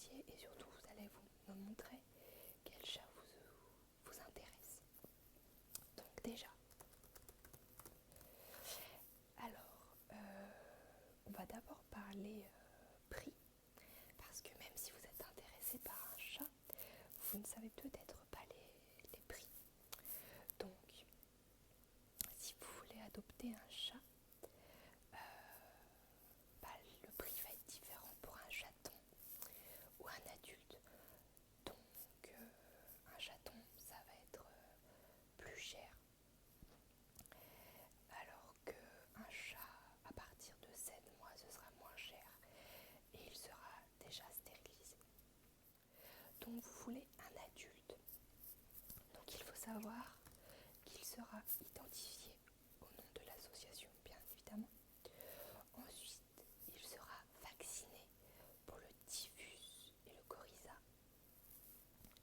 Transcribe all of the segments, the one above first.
identifier et surtout vous allez me montrer quel chat vous intéresse. Donc déjà, alors on va d'abord parler prix, parce que même si vous êtes intéressé par un chat, vous ne savez peut-être pas les prix. Donc, si vous voulez adopter un chat, le prix va être différent pour un chaton ou un adulte. Donc, un chaton, ça va être plus cher, alors qu'un chat, à partir de 7 mois, ce sera moins cher et il sera déjà stérilisé. Donc, vous voulez un adulte. Donc, il faut savoir qu'il sera identifié au nom de l'association, bien évidemment. Ensuite, il sera vacciné pour le typhus et le coryza.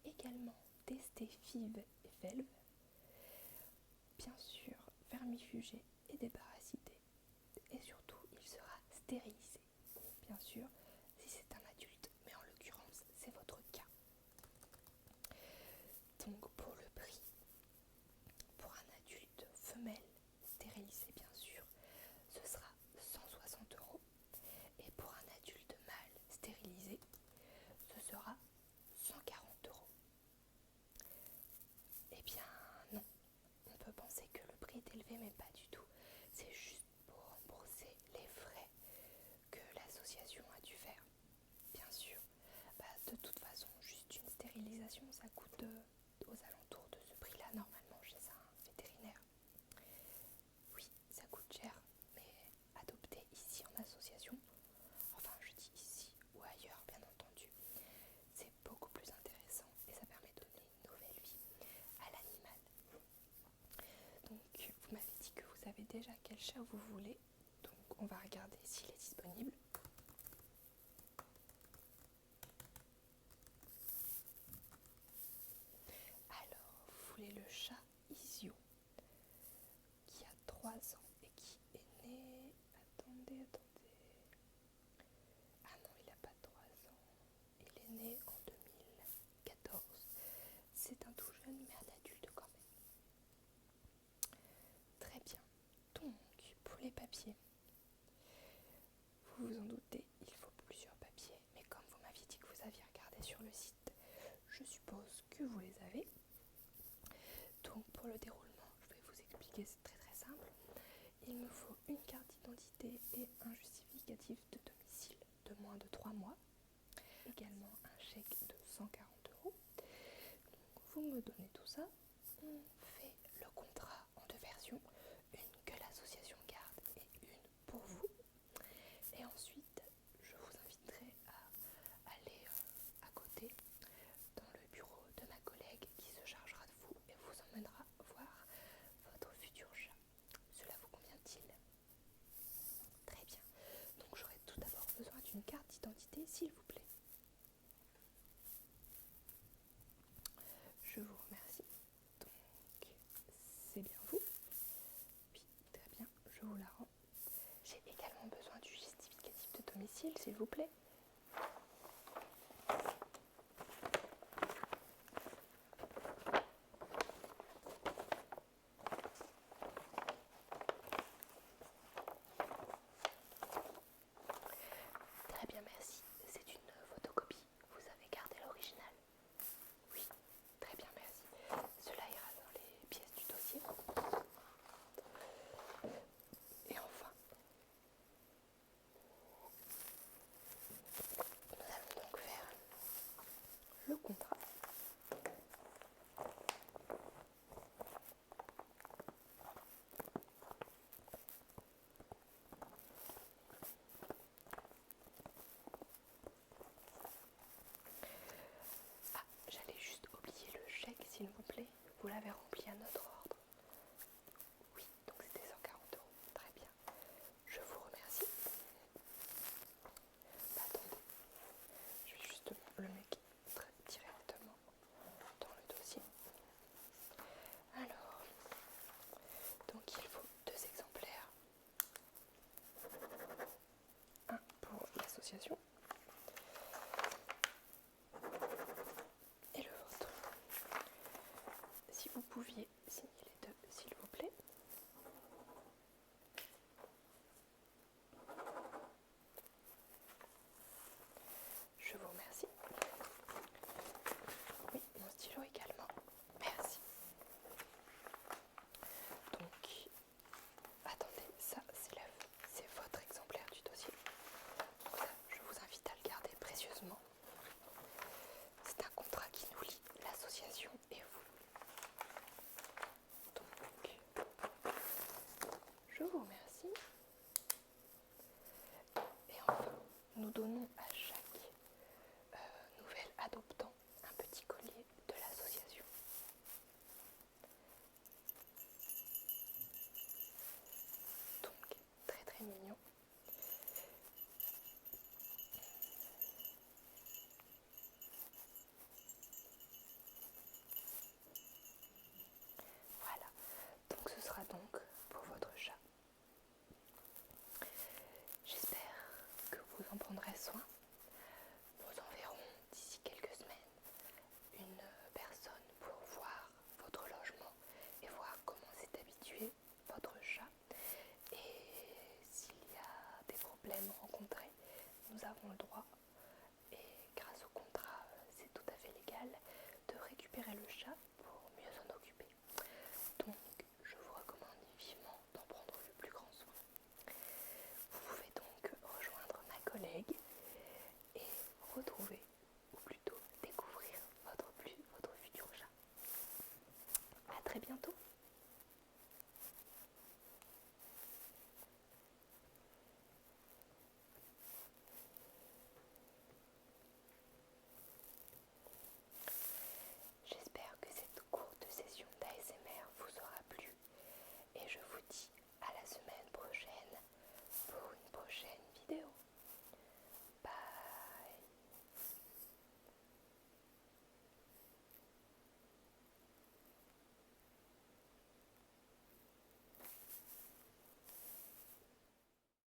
Également testé FIV et VELV. Bien sûr, vermifugé et déparasité. Et surtout, il sera stérilisé. Bien sûr, si c'est un adulte, mais en l'occurrence, c'est votre cas. Donc, pour le prix, pour un adulte femelle stérilisé, bien sûr, ce sera 160 €. Et pour un adulte mâle stérilisé, ce sera 140 €. Eh bien non, on peut penser que le prix est élevé, mais pas du tout. C'est juste pour rembourser les frais que l'association a dû faire. Bien sûr, de toute façon, juste une stérilisation, ça coûte aux alentours de ce prix-là, normalement, chez un vétérinaire. Oui, ça coûte cher, mais adopter ici en association, enfin je dis ici ou ailleurs bien entendu, c'est beaucoup plus intéressant et ça permet de donner une nouvelle vie à l'animal. Donc vous m'avez dit que vous savez déjà quel chat vous voulez, donc on va regarder s'il est disponible. Alors vous voulez le chat Isio qui a 3 ans et qui est né... Attendez. Ah non, il n'a pas 3 ans. Il est né en 2014. C'est un tout jeune, mais un adulte quand même. Très bien. Donc, pour les papiers, vous vous en doutez, il faut plusieurs papiers. Mais comme vous m'aviez dit que vous aviez regardé sur le site, je suppose que vous les avez. Donc, pour le déroulement, je vais vous expliquer, c'est très très simple. Il me faut une carte d'identité et un justificatif de domicile de moins de 3 mois. Également un chèque de 140 €. Donc, vous me donnez tout ça. On fait le contrat en 2 versions. Une que l'association garde et une pour vous. Et ensuite, je vous inviterai à aller à côté dans le bureau de ma collègue qui se chargera de vous et vous emmènera voir votre futur chat. Cela vous convient-il ? Très bien. Donc j'aurai tout d'abord besoin d'une carte d'identité, s'il vous plaît. Je vous remercie. Donc c'est bien vous ? Oui, très bien, je vous la rends. J'ai également besoin du justificatif de domicile, s'il vous plaît. Très bien, merci. C'est une photocopie. Vous avez gardé l'original ? Oui, très bien, merci. Cela ira dans les pièces du dossier. Et enfin, nous allons donc faire le contrat. Ah, j'allais juste oublier le chèque, s'il vous plaît. Vous l'avez rempli à notre ordre. Oui, donc c'était 140 €. Très bien. Je vous remercie. Attendez, je vais juste le mettre directement dans le dossier. Alors, donc il faut 2 exemplaires. Un pour l'association récupérer le chat pour mieux s'en occuper. Donc je vous recommande vivement d'en prendre le plus grand soin. Vous pouvez donc rejoindre ma collègue et retrouver, ou plutôt découvrir votre futur chat. À très bientôt.